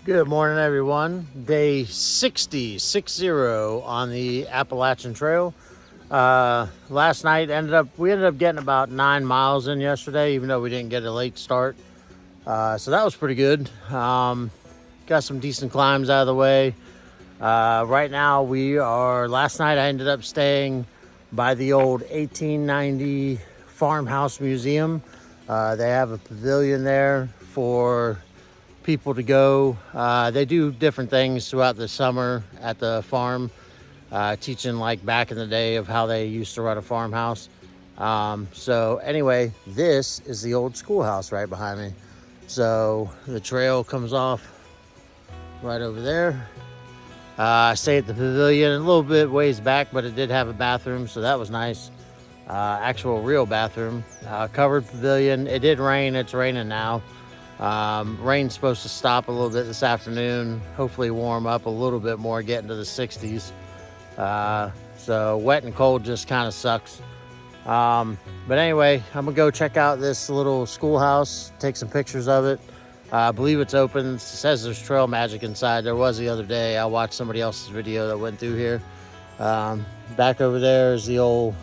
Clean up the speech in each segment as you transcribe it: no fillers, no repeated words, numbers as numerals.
Good morning, everyone. Day 60 on the Appalachian Trail. Last night we ended up getting about 9 miles in yesterday, even though we didn't get a late start. So that was pretty good. Got some decent climbs out of the way. Right now last night I ended up staying by the old 1890 farmhouse museum. They have a pavilion there for people to go. They do different things throughout the summer at the farm, teaching like back in the day of how they used to run a farmhouse. So anyway, this is the old schoolhouse right behind me. So the trail comes off right over there. I stayed at the pavilion a little bit ways back, but it did have a bathroom, so that was nice. Actual real bathroom, covered pavilion. It did rain. It's raining now. Rain's supposed to stop a little bit this afternoon, hopefully warm up a little bit more, get into the 60s. So wet and cold just kind of sucks. But anyway, I'm gonna go check out this little schoolhouse, take some pictures of it. I believe it's open. It says there's trail magic inside. There was the other day. I watched somebody else's video that went through here. Back over there is the old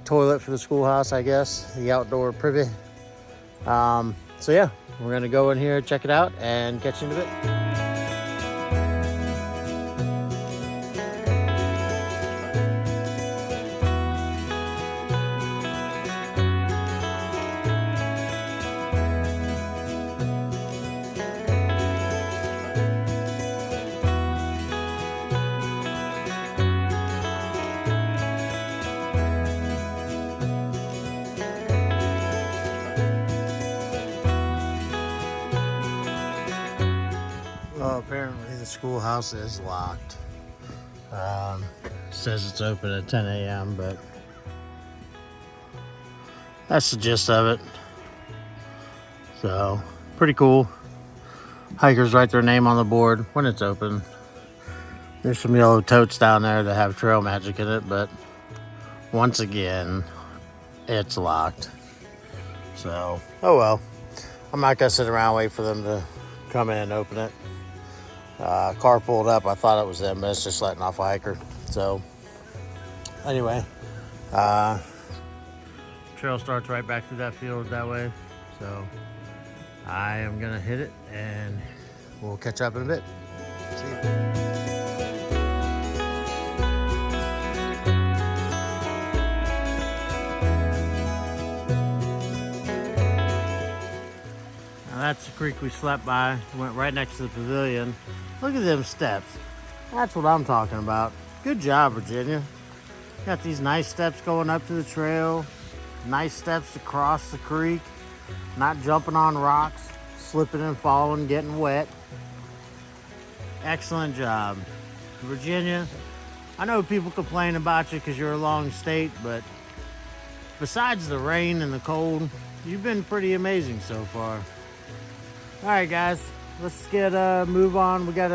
toilet for the schoolhouse, I guess, the outdoor privy. So yeah, we're gonna go in here, check it out, and catch you in a bit. Well, apparently the schoolhouse is locked. Says it's open at 10 a.m., but that's the gist of it. So, pretty cool. Hikers write their name on the board when it's open. There's some yellow totes down there that have trail magic in it, but once again, it's locked. So, oh well. I'm not gonna sit around and wait for them to come in and open it. Car pulled up. I thought it was them, but it's just letting off a hiker. So anyway, trail starts right back through that field that way. So I am gonna hit it and we'll catch up in a bit. See you. That's the creek we slept by. Went right next to the pavilion. Look at them steps. That's what I'm talking about. Good job, Virginia. Got these nice steps going up to the trail. Nice steps to cross the creek. Not jumping on rocks, slipping and falling, getting wet. Excellent job. Virginia, I know people complain about you because you're a long state, but besides the rain and the cold, you've been pretty amazing so far. All right, guys, let's get move on. We got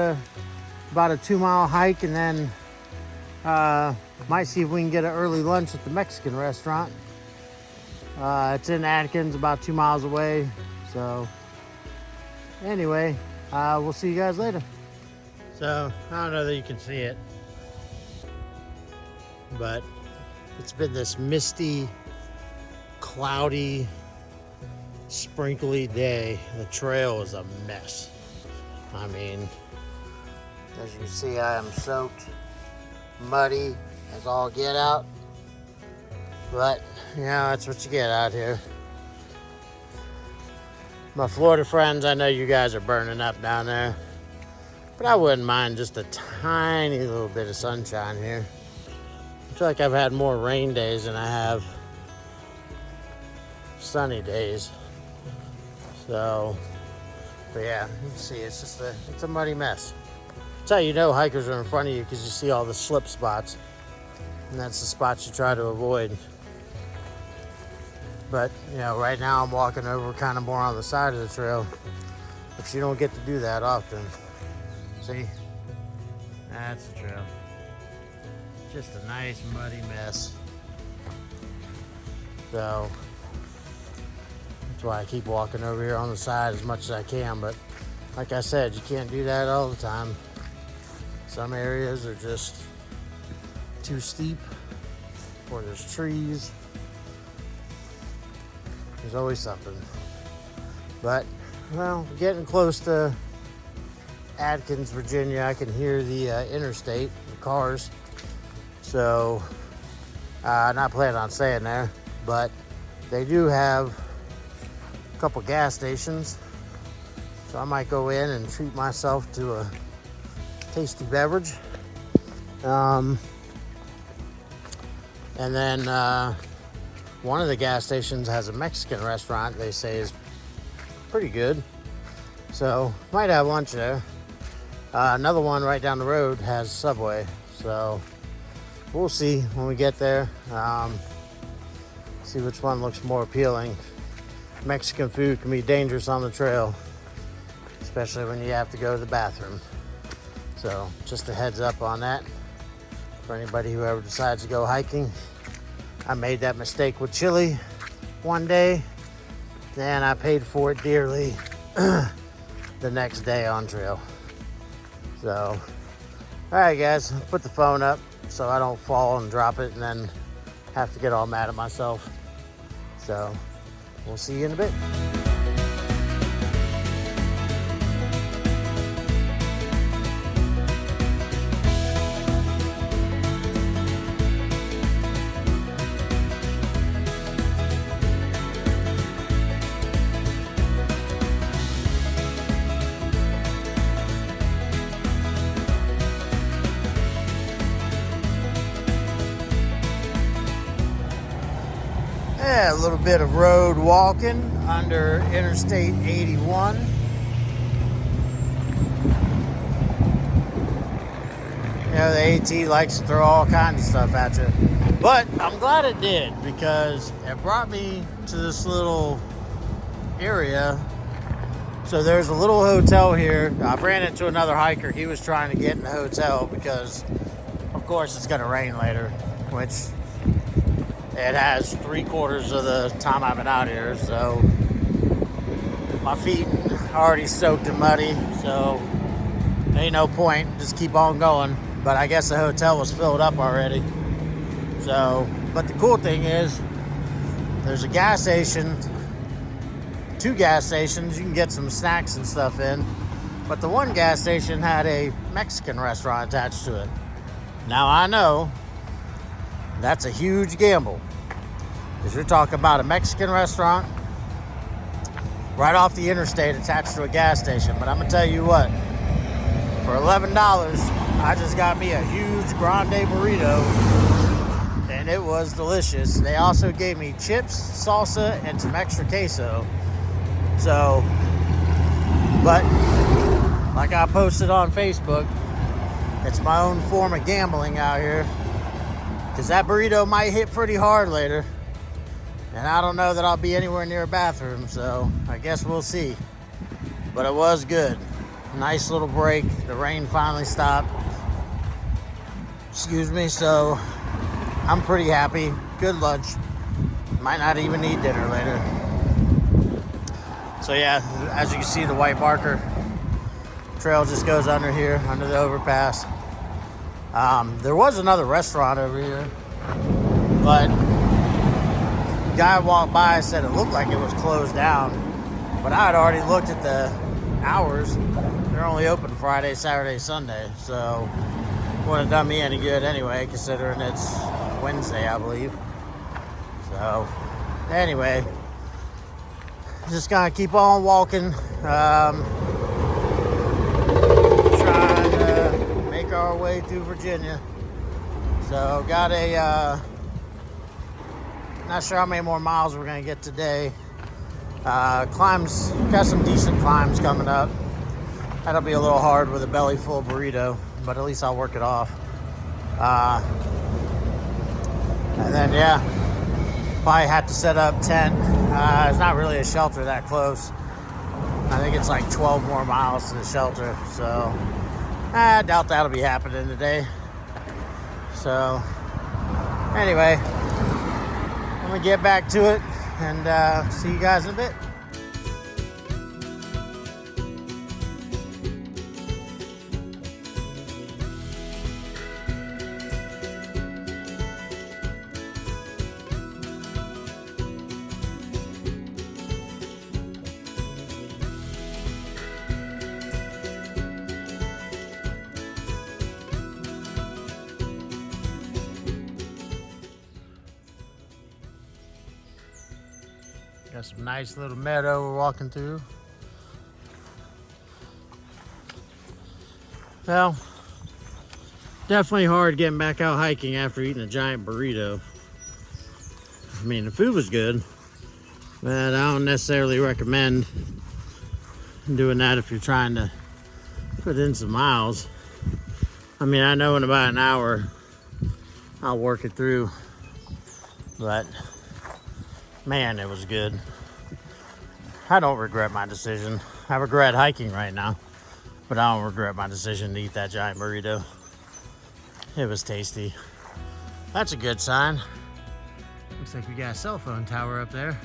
about a 2-mile hike, and then might see if we can get an early lunch at the Mexican restaurant. It's in Atkins, about 2 miles away. So anyway, we'll see you guys later. So I don't know that you can see it, but it's been this misty, cloudy, sprinkly day. The trail is a mess. I mean, as you can see, I am soaked, muddy as all get out, but you know, that's what you get out here. My Florida friends, I know you guys are burning up down there, but I wouldn't mind just a tiny little bit of sunshine here. I feel like I've had more rain days than I have sunny days. So, but yeah, you can see it's a muddy mess. That's how you know hikers are in front of you, because you see all the slip spots, and that's the spots you try to avoid. But you know, right now I'm walking over kind of more on the side of the trail, but you don't get to do that often. See, that's the trail. Just a nice muddy mess. So that's why I keep walking over here on the side as much as I can, but like I said, you can't do that all the time. Some areas are just too steep, or there's trees. There's always something. But, well, getting close to Atkins, Virginia, I can hear the interstate, the cars. So, not planning on staying there, but they do have a couple gas stations. So I might go in and treat myself to a tasty beverage. And then one of the gas stations has a Mexican restaurant they say is pretty good. So might have lunch there. Another one right down the road has Subway. So we'll see when we get there. See which one looks more appealing. Mexican food can be dangerous on the trail, especially when you have to go to the bathroom. So just a heads up on that for anybody who ever decides to go hiking. I made that mistake with chili one day, and I paid for it dearly the next day on trail. So, all right guys, put the phone up so I don't fall and drop it and then have to get all mad at myself. So we'll see you in a bit. Yeah, a little bit of road walking under Interstate 81. You know, the AT likes to throw all kinds of stuff at you. But I'm glad it did, because it brought me to this little area. So there's a little hotel here. I ran into another hiker. He was trying to get in the hotel because, of course, it's going to rain later, which it has 3/4 of the time I've been out here. So my feet are already soaked and muddy, so ain't no point. Just keep on going. But I guess the hotel was filled up already. So, but the cool thing is, there's a gas station, 2 gas stations. You can get some snacks and stuff in. But the one gas station had a Mexican restaurant attached to it. Now I know that's a huge gamble, because you're talking about a Mexican restaurant right off the interstate attached to a gas station. But I'm gonna tell you what, for $11, I just got me a huge grande burrito, and it was delicious. They also gave me chips, salsa, and some extra queso. So, but like I posted on Facebook, it's my own form of gambling out here, because that burrito might hit pretty hard later, and I don't know that I'll be anywhere near a bathroom, so I guess we'll see. But it was good. Nice little break. The rain finally stopped. Excuse me. So I'm pretty happy. Good lunch. Might not even need dinner later. So yeah, as you can see, the white marker trail just goes under here, under the overpass. There was another restaurant over here, but the guy walked by and said it looked like it was closed down, but I had already looked at the hours. They're only open Friday, Saturday, Sunday, so wouldn't have done me any good anyway, considering it's Wednesday, I believe. So anyway, just gonna keep on walking, trying to make our way through Virginia. So got a not sure how many more miles we're gonna get today. Climbs, got some decent climbs coming up. That'll be a little hard with a belly full burrito, but at least I'll work it off. And then yeah, probably had to set up tent. It's not really a shelter that close. I think it's like 12 more miles to the shelter, so I doubt that'll be happening today. So anyway, I'm gonna get back to it and see you guys in a bit. Got some nice little meadow we're walking through. Well, definitely hard getting back out hiking after eating a giant burrito. I mean, the food was good, but I don't necessarily recommend doing that if you're trying to put in some miles. I mean, I know in about an hour I'll work it through, but man, it was good. I don't regret my decision. I regret hiking right now, but I don't regret my decision to eat that giant burrito. It was tasty. That's a good sign. Looks like we got a cell phone tower up there.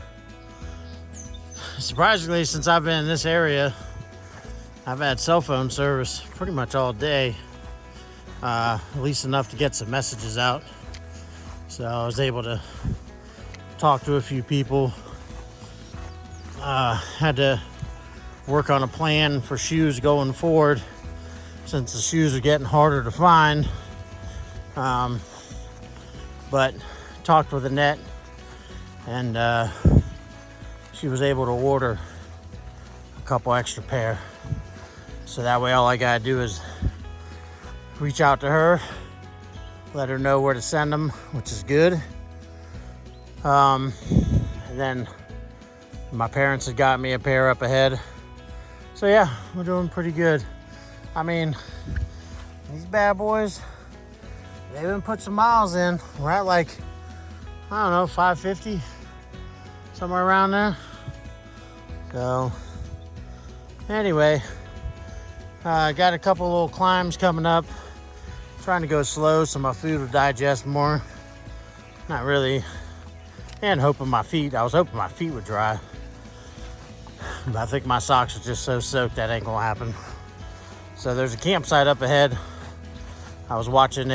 Surprisingly, since I've been in this area, I've had cell phone service pretty much all day, at least enough to get some messages out. So I was able to talk to a few people. Had to work on a plan for shoes going forward since the shoes are getting harder to find. But talked with Annette, and she was able to order a couple extra pair. So that way all I gotta do is reach out to her, let her know where to send them, which is good. And then my parents had got me a pair up ahead. So yeah, we're doing pretty good. I mean, these bad boys, they've been put some miles in. We're at like, I don't know, 550, somewhere around there. So anyway, got a couple little climbs coming up. Trying to go slow so my food will digest more. Not really, and hoping my feet, I was hoping my feet would dry. But I think my socks are just so soaked that ain't gonna happen. So there's a campsite up ahead. I was watching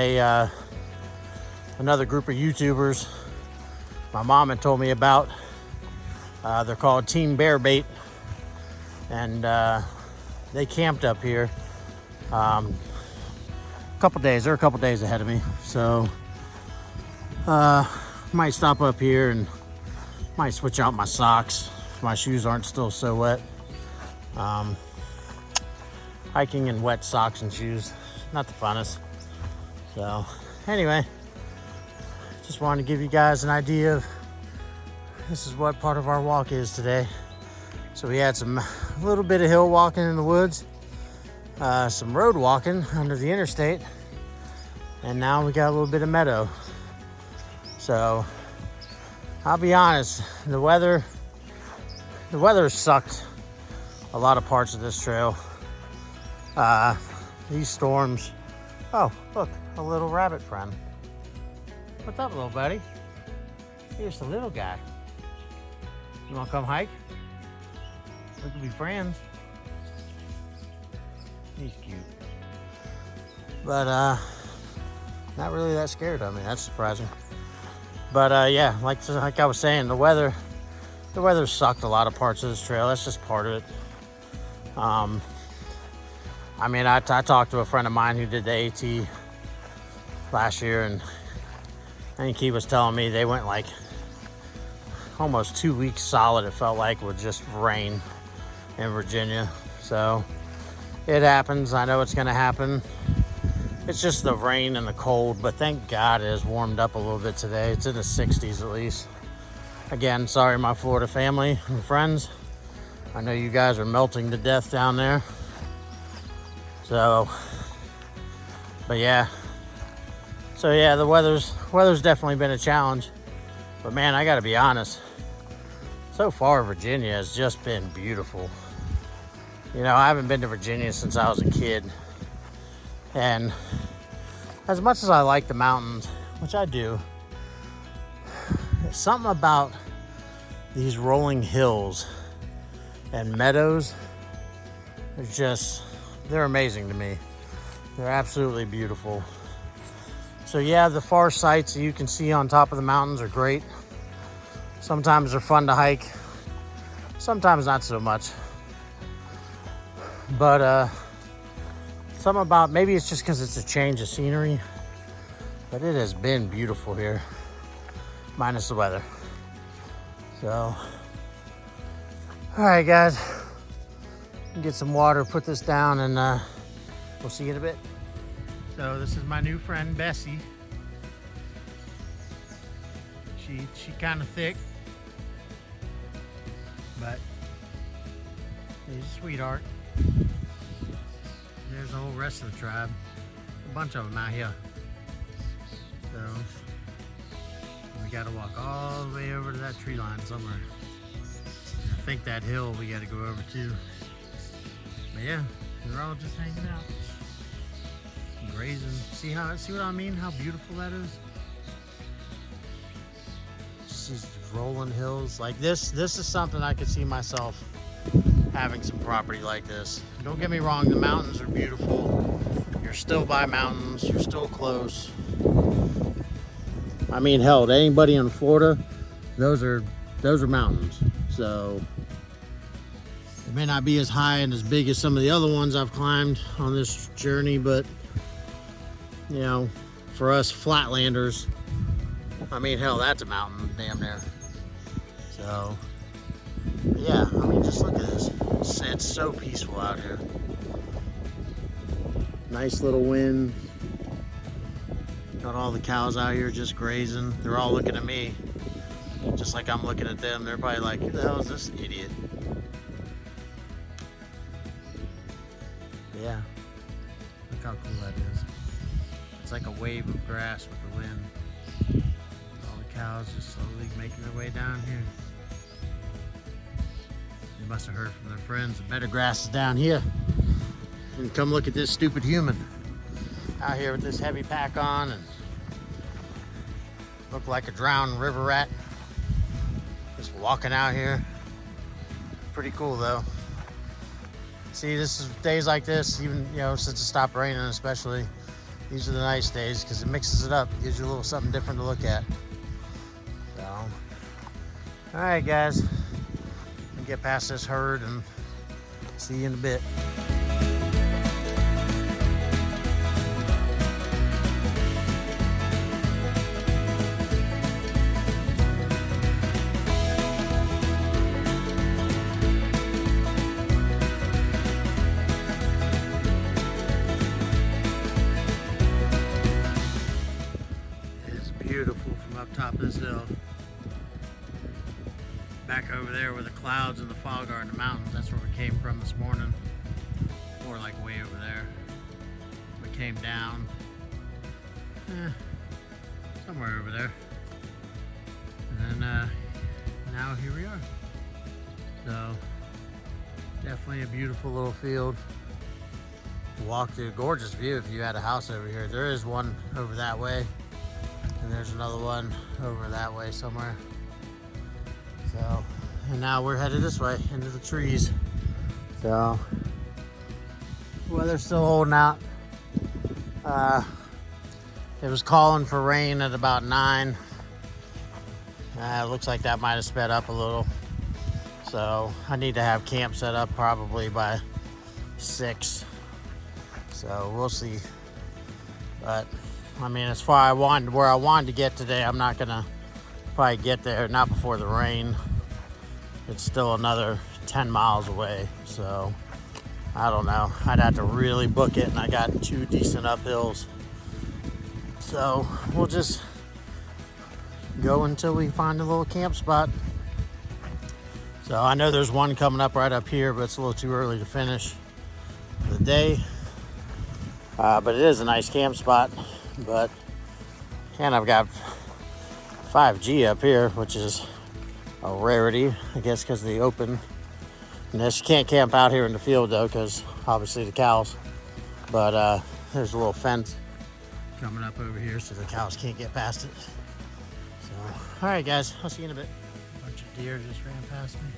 another group of YouTubers my mom had told me about. They're called Team Bear Bait, and they camped up here. They're a couple days ahead of me, so might stop up here and might switch out my socks if my shoes aren't still so wet. Hiking in wet socks and shoes, not the funnest. So anyway, just wanted to give you guys an idea of this is what part of our walk is today. So we had a little bit of hill walking in the woods, some road walking under the interstate, and now we got a little bit of meadow. So I'll be honest, the weather sucked a lot of parts of this trail. These storms. Oh, look, a little rabbit friend. What's up, little buddy? Here's the little guy. You wanna come hike? We could be friends. He's cute. But not really that scared of me. That's surprising. But yeah, like I was saying, the weather sucked a lot of parts of this trail. That's just part of it. I mean, I talked to a friend of mine who did the AT last year, and I think he was telling me they went like almost 2 weeks solid, it felt like, with just rain in Virginia. So it happens. I know it's going to happen. It's just the rain and the cold, but thank God it has warmed up a little bit today. It's in the 60s at least. Again, sorry, my Florida family and friends. I know you guys are melting to death down there. So, but yeah. So yeah, the weather's definitely been a challenge. But man, I gotta be honest. So far, Virginia has just been beautiful. You know, I haven't been to Virginia since I was a kid. And as much as I like the mountains, which I do, there's something about these rolling hills and meadows. They're amazing to me. They're absolutely beautiful. So yeah, the far sights that you can see on top of the mountains are great. Sometimes they're fun to hike. Sometimes not so much. But something about, maybe it's just because it's a change of scenery, but it has been beautiful here, minus the weather. So All right, guys. Get some water, put this down, and we'll see you in a bit. So this is my new friend, Bessie. She kind of thick, but she's a sweetheart. There's the whole rest of the tribe. A bunch of them out here. So we gotta walk all the way over to that tree line somewhere. I think that hill we gotta go over too. But yeah, they're all just hanging out, grazing. See what I mean? How beautiful that is. Just these rolling hills like this. This is something I could see myself having some property like this. Don't get me wrong, the mountains are beautiful. You're still by mountains, you're still close. I mean, hell, to anybody in Florida, those are mountains. So it may not be as high and as big as some of the other ones I've climbed on this journey, but you know, for us flatlanders, I mean, hell, that's a mountain damn near. So yeah, I mean, just look at this. It's so peaceful out here. Nice little wind. Got all the cows out here just grazing. They're all looking at me, just like I'm looking at them. They're probably like, who the hell is this idiot? Yeah, look how cool that is. It's like a wave of grass with the wind. All the cows just slowly making their way down here. They must have heard from their friends, the better grass is down here. And come look at this stupid human out here with this heavy pack on and look like a drowned river rat. Just walking out here. Pretty cool though. See, this is days like this, even, you know, since it stopped raining especially, these are the nice days because it mixes it up, gives you a little something different to look at. So, all right, guys. Get past this herd and see you in a bit. It's beautiful from up top of this hill. Back over there where the clouds and the fog are in the mountains, that's where we came from this morning. Or like way over there. We came down, somewhere over there. And then now here we are. So definitely a beautiful little field. Walk through, gorgeous view if you had a house over here. There is one over that way. And there's another one over that way somewhere. So, and now we're headed this way into the trees. So, weather's still holding out. It was calling for rain at about 9. It looks like that might have sped up a little. So, I need to have camp set up probably by 6. So, we'll see. But, I mean, as far where I wanted to get today, I'm not gonna probably get there, not before the rain. It's still another 10 miles away, so I don't know. I'd have to really book it, and I got 2 decent uphills. So we'll just go until we find a little camp spot. So I know there's one coming up right up here, but it's a little too early to finish the day. But it is a nice camp spot. And I've got 5G up here, which is a rarity, I guess, because of the open. And you can't camp out here in the field though, because obviously the cows. But there's a little fence coming up over here, so the cows can't get past it. So, all right, guys, I'll see you in a bit. A bunch of deer just ran past me.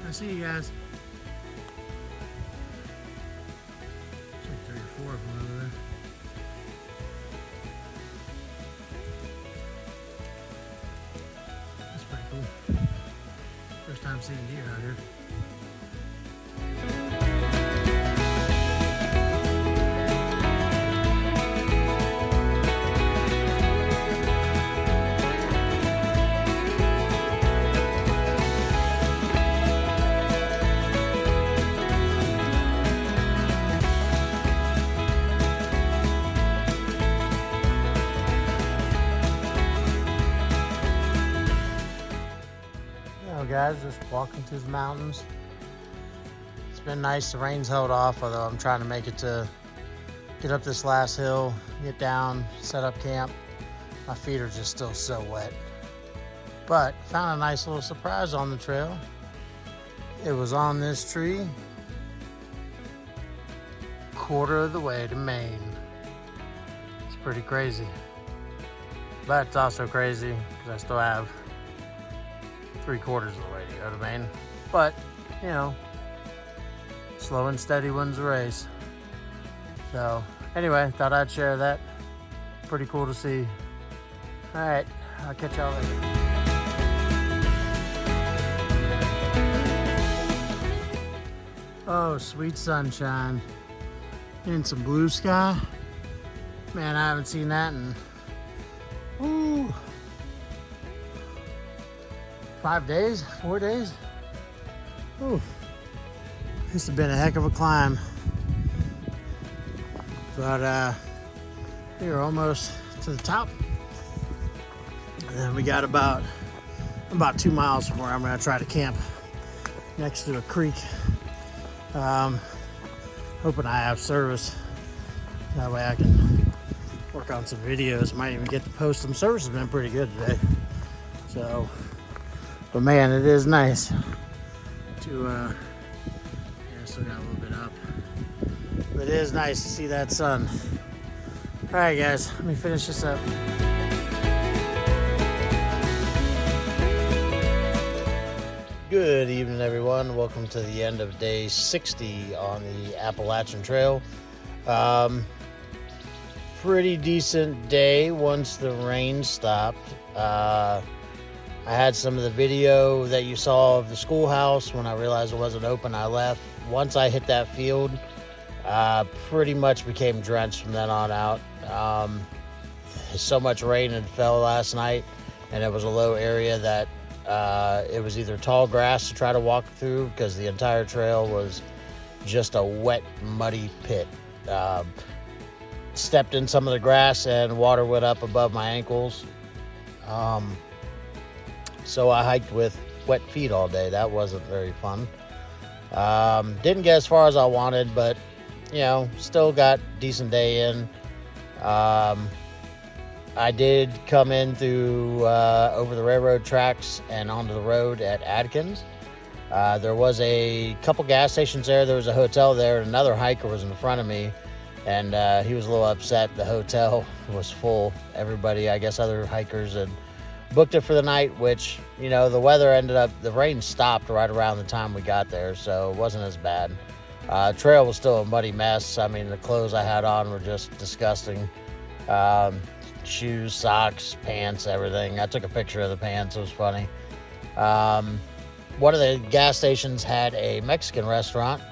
I see you guys. There's like 3 or 4 of them over there. That's pretty cool. First time seeing deer out here. guys, just walking through the mountains. It's been nice. The rain's held off, although I'm trying to make it to get up this last hill, get down, set up camp. My feet are just still so wet. But found a nice little surprise on the trail. It was on this tree, quarter of the way to Maine. It's pretty crazy. But it's also crazy because I still have 3/4 of the way to go to Maine. But, you know, slow and steady wins the race. So, anyway, thought I'd share that. Pretty cool to see. All right, I'll catch y'all later. Oh, sweet sunshine. And some blue sky. Man, I haven't seen that in 5 days, 4 days. Ooh, this has been a heck of a climb. But we're almost to the top. And then we got about 2 miles from where I'm gonna try to camp next to a creek. Hoping I have service. That way I can work on some videos. Might even get to post them. Service has been pretty good today. So, but man, it is nice to, yeah, still got a little bit up. But it is nice to see that sun. All right, guys, let me finish this up. Good evening, everyone. Welcome to the end of day 60 on the Appalachian Trail. Pretty decent day once the rain stopped. I had some of the video that you saw of the schoolhouse. When I realized it wasn't open, I left. Once I hit that field, pretty much became drenched from then on out. So much rain had fell last night, and it was a low area that it was either tall grass to try to walk through because the entire trail was just a wet, muddy pit. Stepped in some of the grass and water went up above my ankles. So I hiked with wet feet all day. That wasn't very fun. Didn't get as far as I wanted, but you know, still got a decent day in. I did come in through over the railroad tracks and onto the road at Atkins. There was a couple gas stations there. There was a hotel there. Another hiker was in front of me, and he was a little upset. The hotel was full. Everybody, I guess other hikers had booked it for the night, which, you know, the weather ended up, the rain stopped right around the time we got there, so it wasn't as bad. Trail was still a muddy mess. I mean, the clothes I had on were just disgusting. Shoes, socks, pants, everything. I took a picture of the pants. It was funny. One of the gas stations had a Mexican restaurant,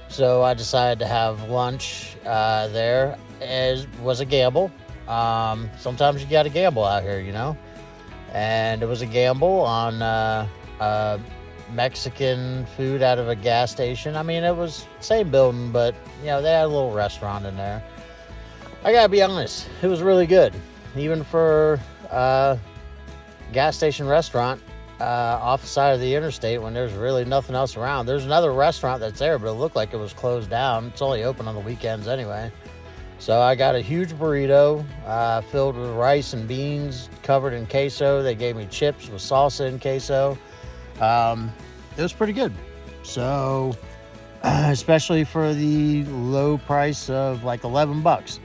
so I decided to have lunch there. It was a gamble. Sometimes you got to gamble out here, you know. And it was a gamble on Mexican food out of a gas station. I mean, it was same building, but you know, they had a little restaurant in there. I gotta be honest, it was really good. Even for a gas station restaurant off the side of the interstate when there's really nothing else around. There's another restaurant that's there, but it looked like it was closed down. It's only open on the weekends anyway. So I got a huge burrito filled with rice and beans covered in queso. They gave me chips with salsa and queso. It was pretty good. So, especially for the low price of like $11.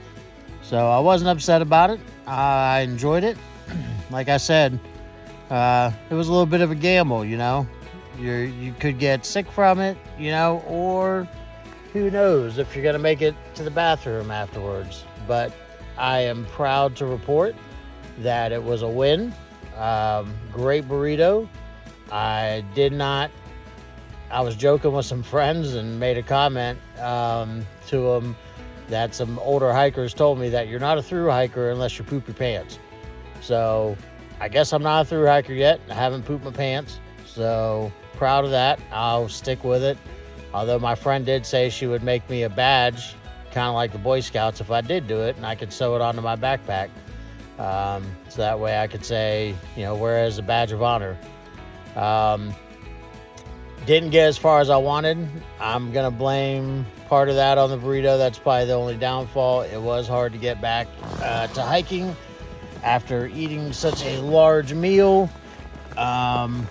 So I wasn't upset about it. I enjoyed it. Like I said, it was a little bit of a gamble, you know. You could get sick from it, you know, or who knows if you're going to make it to the bathroom afterwards. But I am proud to report that it was a win. Great burrito. I was joking with some friends and made a comment to them that some older hikers told me that you're not a through hiker unless you poop your pants. So I guess I'm not a through hiker yet. I haven't pooped my pants. So proud of that. I'll stick with it. Although my friend did say she would make me a badge, kind of like the Boy Scouts, if I did do it, and I could sew it onto my backpack. So that way I could say, you know, wear it as a badge of honor. Didn't get as far as I wanted. I'm going to blame part of that on the burrito. That's probably the only downfall. It was hard to get back to hiking after eating such a large meal. And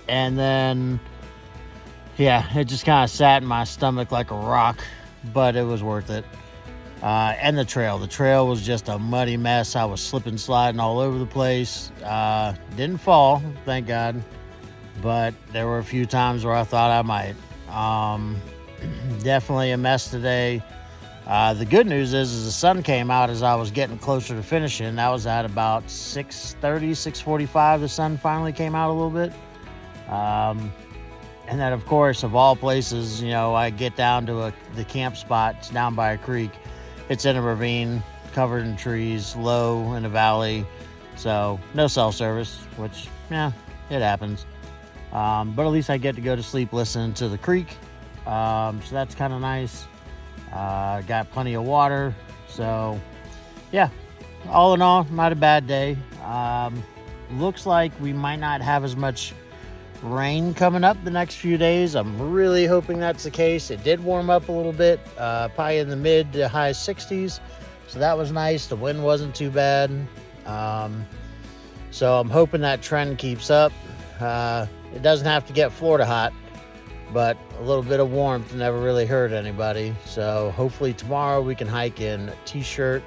then, yeah, it just kind of sat in my stomach like a rock, but it was worth it. And the trail was just a muddy mess. I was slipping, sliding all over the place. Didn't fall, thank God, but there were a few times where I thought I might. Definitely a mess today. The good news is the sun came out as I was getting closer to finishing. That was at about 6:30, 6:45. The sun finally came out a little bit. And then, of course, of all places, I get down to the camp spot. It's down by a creek. It's in a ravine, covered in trees, low in a valley. So no cell service, which, yeah, it happens. But at least I get to go to sleep listening to the creek. So that's kind of nice. Got plenty of water. So, yeah, all in all, not a bad day. Looks like we might not have as much rain coming up the next few days. I'm really hoping that's the case. It did warm up a little bit, probably in the mid to high 60s. So that was nice. The wind wasn't too bad. So I'm hoping that trend keeps up. It doesn't have to get Florida hot, but a little bit of warmth never really hurt anybody. So hopefully tomorrow we can hike in a t-shirt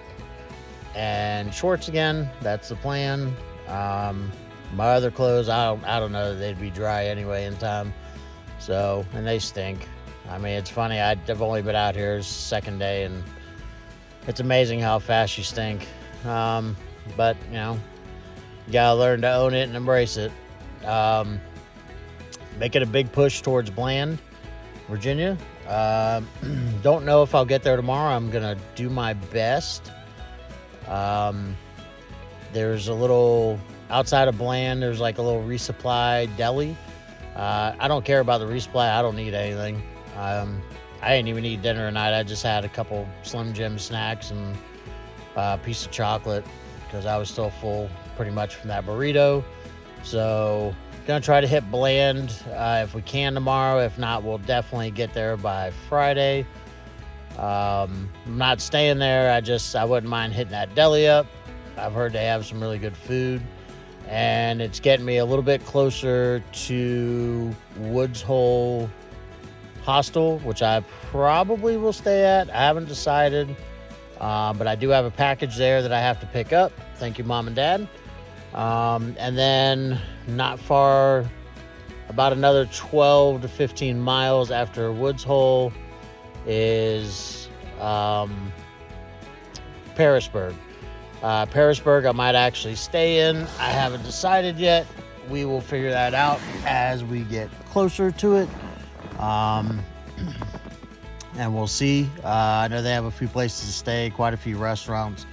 and shorts again. That's the plan. My other clothes, I don't know, they'd be dry anyway in time. So, and they stink. I mean, it's funny, I've only been out here second day, and it's amazing how fast you stink. But, you gotta learn to own it and embrace it. Making a big push towards Bland, Virginia. Don't know if I'll get there tomorrow. I'm gonna do my best. There's a little, outside of Bland, there's like a little resupply deli. I don't care about the resupply. I don't need anything. I didn't even eat dinner tonight. I just had a couple Slim Jim snacks and a piece of chocolate because I was still full pretty much from that burrito. So gonna try to hit Bland if we can tomorrow. If not, we'll definitely get there by Friday. I'm not staying there. I wouldn't mind hitting that deli up. I've heard they have some really good food, and it's getting me a little bit closer to Woods Hole Hostel, which I probably will stay at. I haven't decided, but I do have a package there that I have to pick up. Thank you, Mom and Dad. And then not far, about another 12 to 15 miles after Woods Hole is Parisburg. Parisburg I might actually stay in. I haven't decided yet. We will figure that out as we get closer to it. And we'll see. I know they have a few places to stay, quite a few restaurants,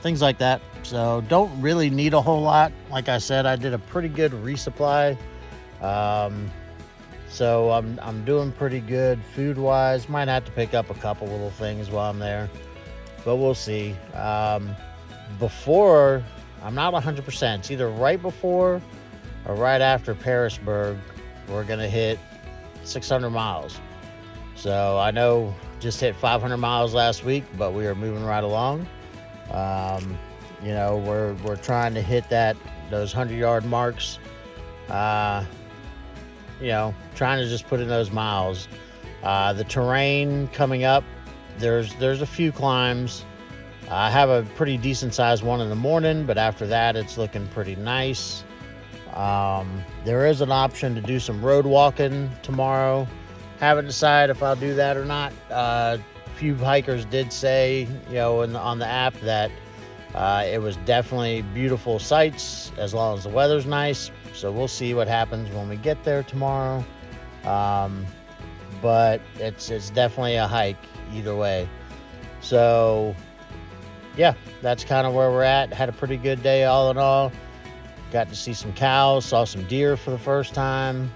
things like that. So don't really need a whole lot. Like I said, I did a pretty good resupply. So I'm doing pretty good food wise. Might have to pick up a couple little things while I'm there, but we'll see. Before, I'm not 100%. It's either right before or right after Parisburg, we're going to hit 600 miles. So I know just hit 500 miles last week, but we are moving right along. We're trying to hit those 100-yard marks. Trying to just put in those miles. The terrain coming up, there's a few climbs. I have a pretty decent sized one in the morning, but after that, it's looking pretty nice. There is an option to do some road walking tomorrow. Haven't decided if I'll do that or not. A few hikers did say, on the app that it was definitely beautiful sights as long as the weather's nice. So we'll see what happens when we get there tomorrow. But it's definitely a hike either way. So yeah, that's kind of where we're at. Had a pretty good day all in all. Got to see some cows, saw some deer for the first time.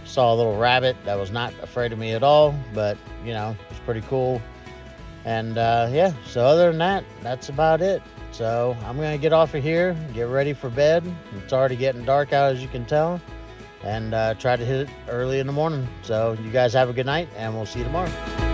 Saw a little rabbit that was not afraid of me at all, but it's pretty cool. And yeah, so other than that, that's about it. So I'm going to get off of here, get ready for bed. It's already getting dark out, as you can tell, and try to hit it early in the morning. So you guys have a good night, and we'll see you tomorrow.